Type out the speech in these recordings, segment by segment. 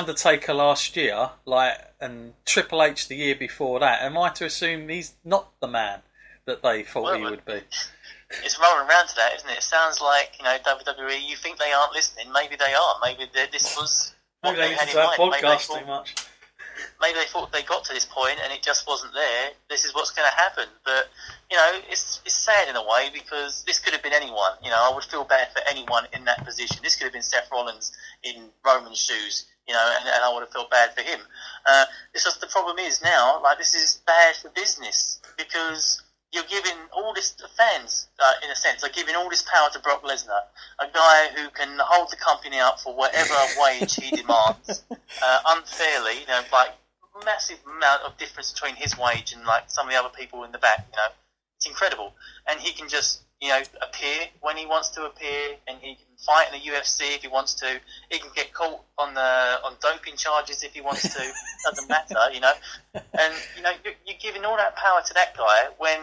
Undertaker last year, and Triple H the year before that. Am I to assume he's not the man that they thought he Well, would be? it's rolling around to that, isn't it? It sounds like, WWE, you think they aren't listening. Maybe they are. Maybe this was what Maybe they they had listen in to our mind. podcast too much. Maybe they thought they got to this point and it just wasn't there. This is what's going to happen. But, it's sad in a way because this could have been anyone. I would feel bad for anyone in that position. This could have been Seth Rollins in Roman's shoes, and I would have felt bad for him. It's just the problem is now, this is bad for business because you're giving all this fans, in a sense, are giving all this power to Brock Lesnar, a guy who can hold the company up for whatever wage he demands, unfairly, massive amount of difference between his wage and some of the other people in the back. It's incredible, and he can just appear when he wants to appear, and he can fight in the UFC if he wants to. He can get caught on doping charges if he wants to. Doesn't matter, And you're giving all that power to that guy when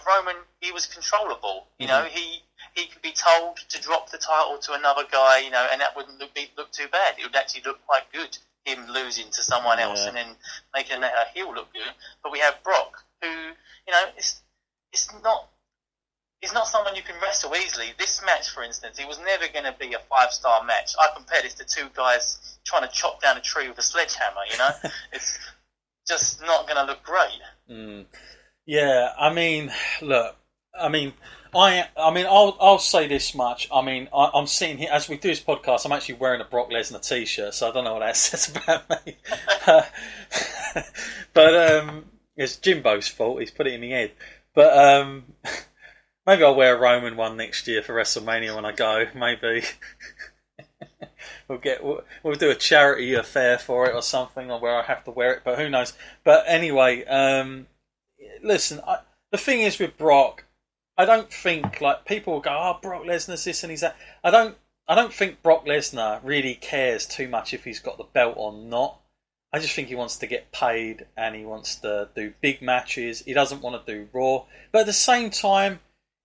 Roman, he was controllable. He could be told to drop the title to another guy, and that wouldn't look too bad. It would actually look quite good, him losing to someone else and then making a heel look good. But we have Brock, who it's not. He's not someone you can wrestle easily. This match, for instance, it was never going to be a 5-star match. I compare this to two guys trying to chop down a tree with a sledgehammer. It's just not going to look great. Yeah, look, I'll say this much. I'm sitting here as we do this podcast. I'm actually wearing a Brock Lesnar T-shirt, so I don't know what that says about me. But it's Jimbo's fault. He's put it in the head. But maybe I'll wear a Roman one next year for WrestleMania when I go. Maybe we'll do a charity affair for it or something, or where I have to wear it. But who knows? But anyway, listen. The thing is with Brock, I don't think people will go, "Oh, Brock Lesnar's this and he's that." I don't think Brock Lesnar really cares too much if he's got the belt or not. I just think he wants to get paid and he wants to do big matches. He doesn't want to do Raw, but at the same time,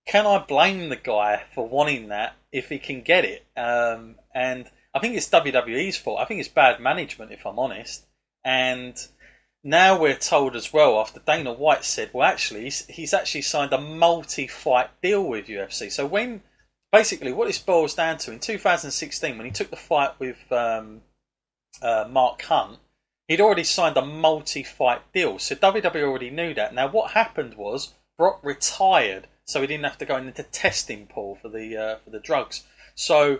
can I blame the guy for wanting that if he can get it? And I think it's WWE's fault. I think it's bad management, if I'm honest. And now we're told as well, after Dana White said, well, actually, he's actually signed a multi-fight deal with UFC. So basically what this boils down to, in 2016, when he took the fight with Mark Hunt, he'd already signed a multi-fight deal. So WWE already knew that. Now, what happened was Brock retired, so he didn't have to go into the testing pool for the drugs. So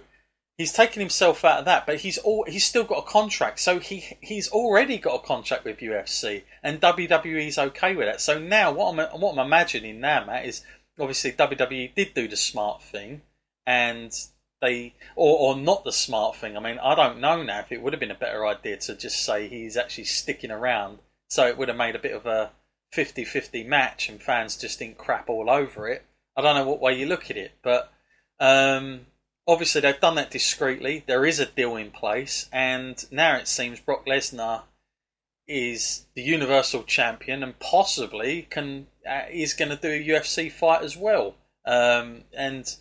he's taken himself out of that, but he's still got a contract. So he's already got a contract with UFC, and WWE's okay with that. So now what I'm imagining now, Matt, is obviously WWE did do the smart thing, and they or not the smart thing. I don't know now if it would have been a better idea to just say he's actually sticking around, so it would have made a bit of a 50-50 match and fans just didn't crap all over it. I don't know what way you look at it, but obviously they've done that discreetly. There is a deal in place, and now it seems Brock Lesnar is the Universal Champion and possibly is going to do a UFC fight as well. And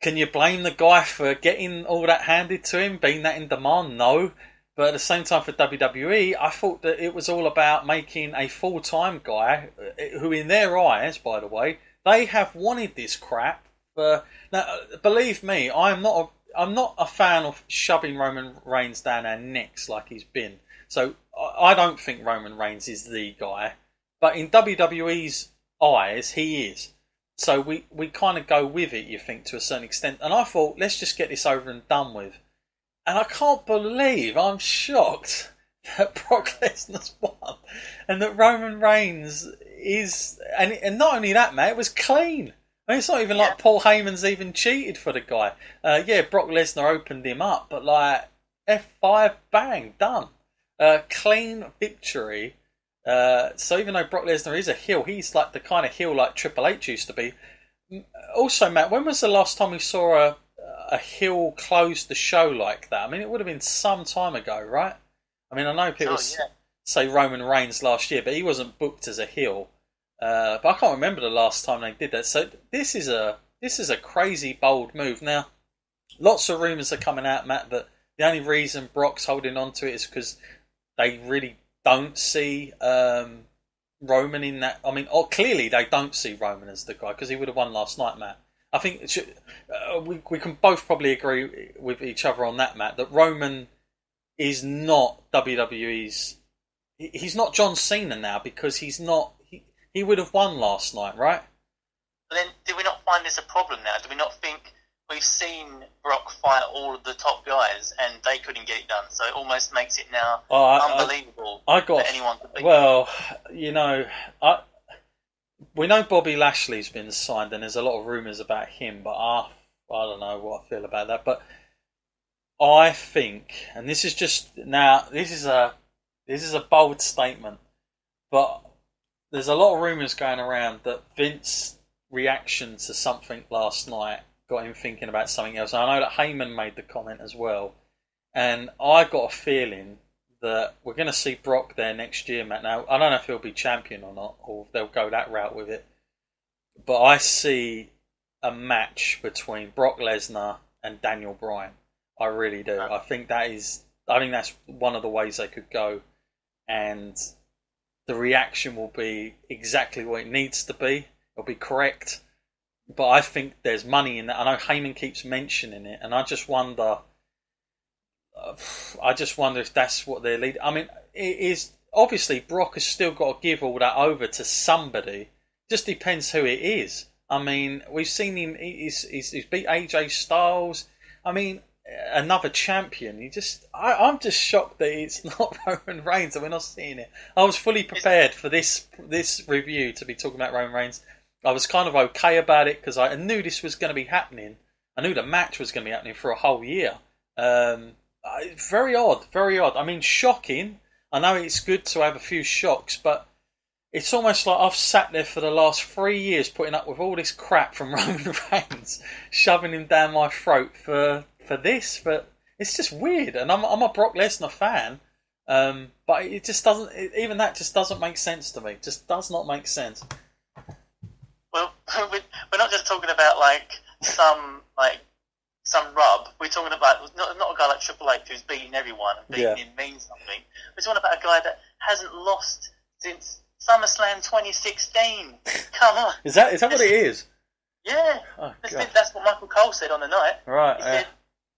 can you blame the guy for getting all that handed to him, being that in demand? No. But at the same time for WWE, I thought that it was all about making a full-time guy, who in their eyes, by the way, they have wanted this crap. Now, believe me, I'm not a fan of shoving Roman Reigns down our necks like he's been. So I don't think Roman Reigns is the guy. But in WWE's eyes, he is. So we kind of go with it, you think, to a certain extent. And I thought, let's just get this over and done with. And I can't believe, I'm shocked that Brock Lesnar's won. And that Roman Reigns is... And not only that, mate, it was clean. It's not even like Paul Heyman's even cheated for the guy. Brock Lesnar opened him up, but F5, bang, done. Clean victory. So even though Brock Lesnar is a heel, he's like the kind of heel like Triple H used to be. Also, Matt, when was the last time we saw a heel close the show like that? It would have been some time ago, right? I know people say Roman Reigns last year, but he wasn't booked as a heel. But I can't remember the last time they did that. So this is a crazy bold move. Now, lots of rumours are coming out, Matt, that the only reason Brock's holding on to it is because they really don't see Roman in that. I mean, clearly they don't see Roman as the guy because he would have won last night, Matt. I think we can both probably agree with each other on that, Matt, that Roman is not WWE's. He's not John Cena now because he's not. He would have won last night, right? But then, do we not find this a problem now? Do we not think we've seen Brock fight all of the top guys and they couldn't get it done? So it almost makes it now unbelievable that anyone could beat him. Well, you know, we know Bobby Lashley's been signed and there's a lot of rumours about him, but I don't know what I feel about that. But I think, and this is just now, this is a bold statement, but there's a lot of rumours going around that Vince's reaction to something last night got him thinking about something else. And I know that Heyman made the comment as well, and I got a feeling that we're going to see Brock there next year, Matt. Now, I don't know if he'll be champion or not, or if they'll go that route with it, but I see a match between Brock Lesnar and Daniel Bryan. I really do. I think that's one of the ways they could go, and the reaction will be exactly what it needs to be. It'll be correct, but I think there's money in that. I know Heyman keeps mentioning it, and I just wonder if that's what they're leading. I mean, it is obviously Brock has still got to give all that over to somebody. Just depends who it is. I mean, we've seen him. He's beat AJ Styles. I mean, another champion. I'm just shocked that it's not Roman Reigns and we're not seeing it. I was fully prepared for this review to be talking about Roman Reigns. I was kind of okay about it because I knew this was going to be happening. I knew the match was going to be happening for a whole year. Very odd, very odd. I mean, shocking. I know it's good to have a few shocks, but it's almost like I've sat there for the last 3 years putting up with all this crap from Roman Reigns, shoving him down my throat for this. But it's just weird, and I'm a Brock Lesnar fan, but it just doesn't. Even that just doesn't make sense to me. It just does not make sense. Well, we're not just talking about some rub. We're talking about not a guy like Triple H who's beating everyone and beating him means something. We're talking about a guy that hasn't lost since SummerSlam 2016. Come on. Is that what it is? Yeah. Oh, that's what Michael Cole said on the night. Right. He said,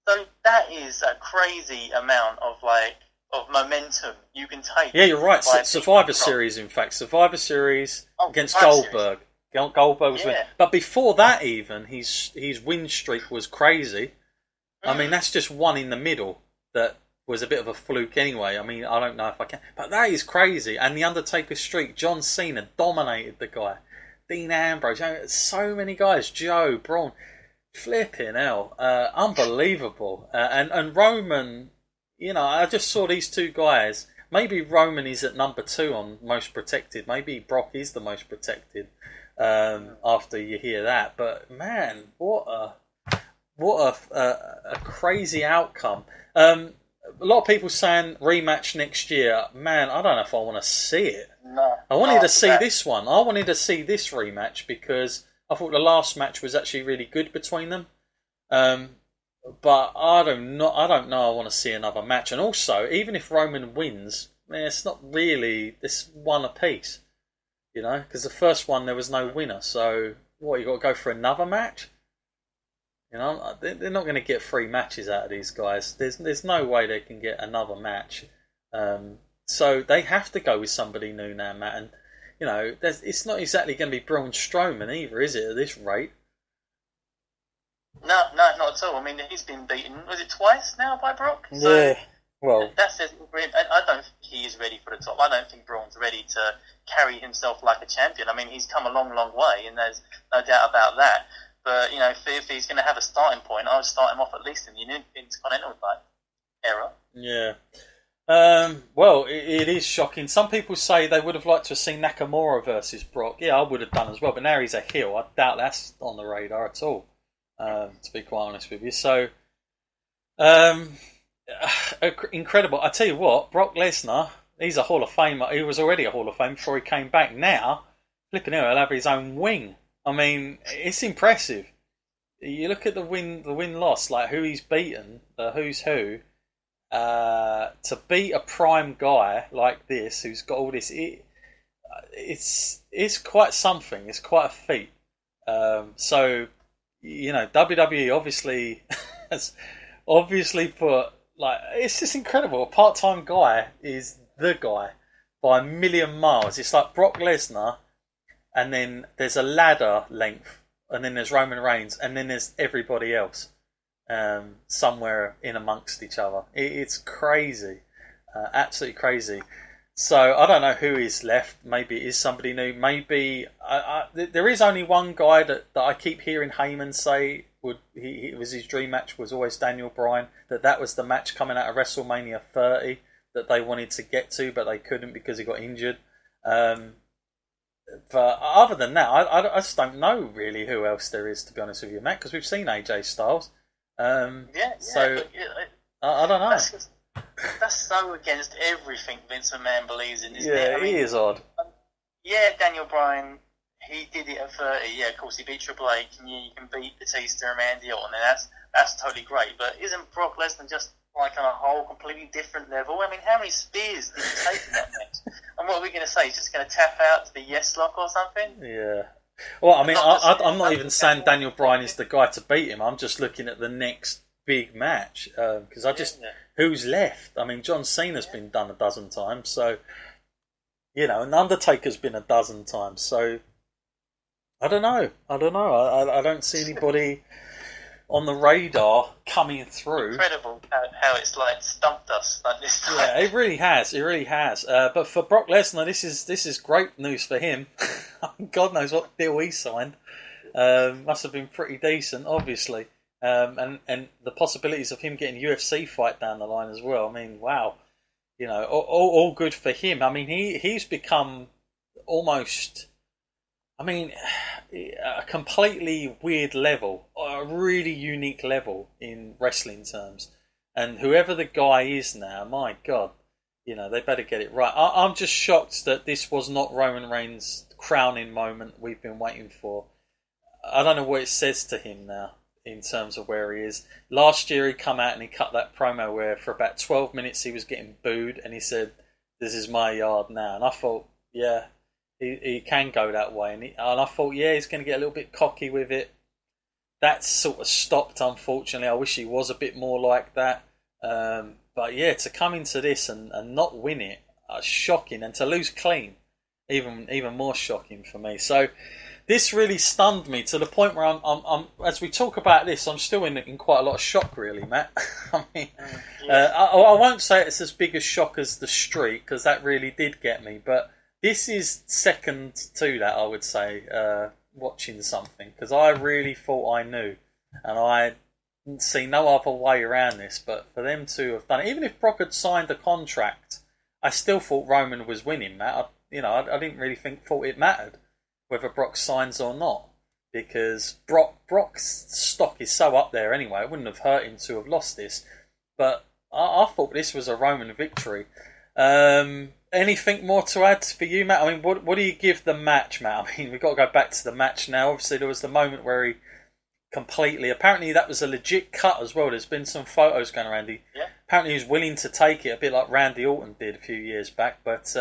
so that is a crazy amount of momentum you can take. Yeah, you're right. Survivor Series, in fact. Survivor Series against Goldberg. Goldberg was winning. But before that even, his win streak was crazy. I mean, that's just one in the middle that was a bit of a fluke anyway. I mean, I don't know if I can. But that is crazy. And the Undertaker streak, John Cena dominated the guy. Dean Ambrose, so many guys. Joe, Braun. Flipping hell. Unbelievable. And Roman, I just saw these two guys. Maybe Roman is at number 2 on most protected. Maybe Brock is the most protected. After you hear that, but man, what a crazy outcome. A lot of people saying rematch next year. Man, I don't know if I want to see it. No, I wanted to see this one. I wanted to see this rematch because I thought the last match was actually really good between them. But I don't know. I want to see another match. And also, even if Roman wins, it's not really this one apiece. Because the first one there was no winner. So what, you got to go for another match? They're not going to get 3 matches out of these guys. There's no way they can get another match. So they have to go with somebody new now, Matt. And it's not exactly going to be Braun Strowman either, is it? At this rate. No, not at all. I mean, he's been beaten. Was it twice now by Brock? Yeah. Well, that says I don't think he is ready for the top. I don't think Braun's ready to carry himself like a champion. I mean, he's come a long, long way, and there's no doubt about that. But if he's going to have a starting point, I would start him off at least in the Intercontinental era. Yeah. Well, it is shocking. Some people say they would have liked to have seen Nakamura versus Brock. Yeah, I would have done as well. But now he's a heel. I doubt that's on the radar at all. To be quite honest with you, so. Incredible. I tell you what, Brock Lesnar, he's a Hall of Famer. He was already a Hall of Famer before he came back. Now, flipping hell, he'll have his own wing. I mean, it's impressive. You look at the win-loss, like who he's beaten, who's who. to beat a prime guy like this who's got all this, it's quite something. It's quite a feat. So WWE obviously has obviously put, like, it's just incredible. A part-time guy is the guy by a million miles. It's like Brock Lesnar, and then there's a ladder length, and then there's Roman Reigns, and then there's everybody else somewhere in amongst each other. It's crazy, absolutely crazy. So I don't know who is left. Maybe it is somebody new. Maybe there is only one guy that I keep hearing Heyman say it was his dream match was always Daniel Bryan. That was the match coming out of WrestleMania 30 that they wanted to get to, but they couldn't because he got injured. But other than that, I just don't know really who else there is, to be honest with you, Matt, because we've seen AJ Styles. So but, I don't know. That's so against everything Vince McMahon believes in, isn't Yeah, it? I mean, he is odd. Daniel Bryan, he did it at 30. Yeah, of course, he beat Triple H, and you can beat Batista and Randy Orton, and that's totally great. But isn't Brock Lesnar just like on a whole completely different level? I mean, how many spears did he take in that match? And what are we going to say? He's just going to tap out to the yes lock or something? Yeah. Well, I mean, I'm not even saying Daniel Bryan is the guy to beat him. I'm just looking at the next big match because who's left? I mean, John Cena's been done a dozen times, so and Undertaker's been a dozen times. So I don't know. I don't see anybody on the radar coming through. Incredible how it's like stumped us like this time. Yeah, it really has. It really has. But for Brock Lesnar, this is great news for him. God knows what deal he signed. Must have been pretty decent, obviously. And the possibilities of him getting a UFC fight down the line as well. I mean, wow. All good for him. I mean, he's become almost, I mean, a completely weird level, a really unique level in wrestling terms. And whoever the guy is now, my God, they better get it right. I'm just shocked that this was not Roman Reigns' crowning moment we've been waiting for. I don't know what it says to him now in terms of where he is. Last year he come out and he cut that promo where for about 12 minutes he was getting booed and he said, "This is my yard now." And I thought, yeah, he can go that way. And I thought, yeah, he's going to get a little bit cocky with it. That's sort of stopped, unfortunately. I wish he was a bit more like that. But yeah, to come into this and not win it, shocking. And to lose clean, even more shocking for me. So this really stunned me to the point where I'm as we talk about this, I'm still in quite a lot of shock, really, Matt. I mean, I won't say it's as big a shock as the streak, because that really did get me. But this is second to that, I would say, watching something, because I really thought I knew, and I didn't see no other way around this. But for them to have done it, even if Brock had signed a contract, I still thought Roman was winning, Matt. I didn't really thought it mattered whether Brock signs or not, because Brock's stock is so up there anyway. It wouldn't have hurt him to have lost this, but I thought this was a Roman victory. Anything more to add for you, Matt? I mean, what do you give the match, Matt? I mean, we've got to go back to the match now. Obviously, there was the moment where he completely... Apparently, that was a legit cut as well. There's been some photos going around. Apparently, he was willing to take it, a bit like Randy Orton did a few years back. But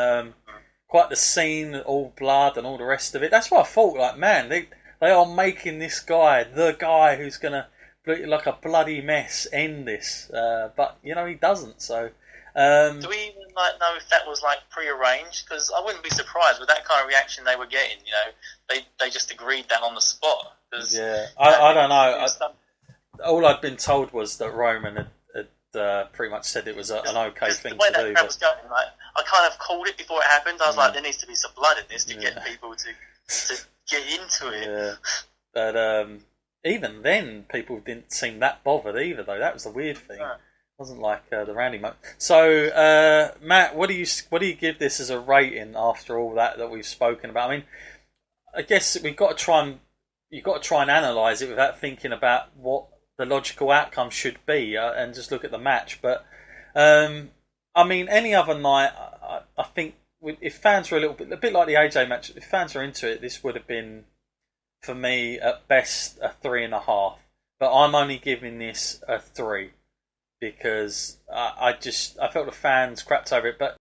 quite the scene, all blood and all the rest of it. That's what I thought. Like, man, they are making this guy, the guy who's going to, like a bloody mess, end this. But, he doesn't, so... Do we even know if that was pre-arranged? Because I wouldn't be surprised with that kind of reaction they were getting. They just agreed that on the spot. Yeah, I don't know. All I'd been told was that Roman had pretty much said it was an okay thing to do. The way that crowd was going, I kind of called it before it happened. I was like, there needs to be some blood in this to get people to get into it. Yeah, but even then, people didn't seem that bothered either. Though that was the weird thing. No. Wasn't like the Randy moment. So, Matt, what do you give this as a rating after all that we've spoken about? I mean, I guess you've got to try and analyse it without thinking about what the logical outcome should be, and just look at the match. But I mean, any other night, I think if fans were a bit like the AJ match, if fans were into it, this would have been, for me, at best a 3.5. But I'm only giving this a 3. because I felt the fans crapped over it. But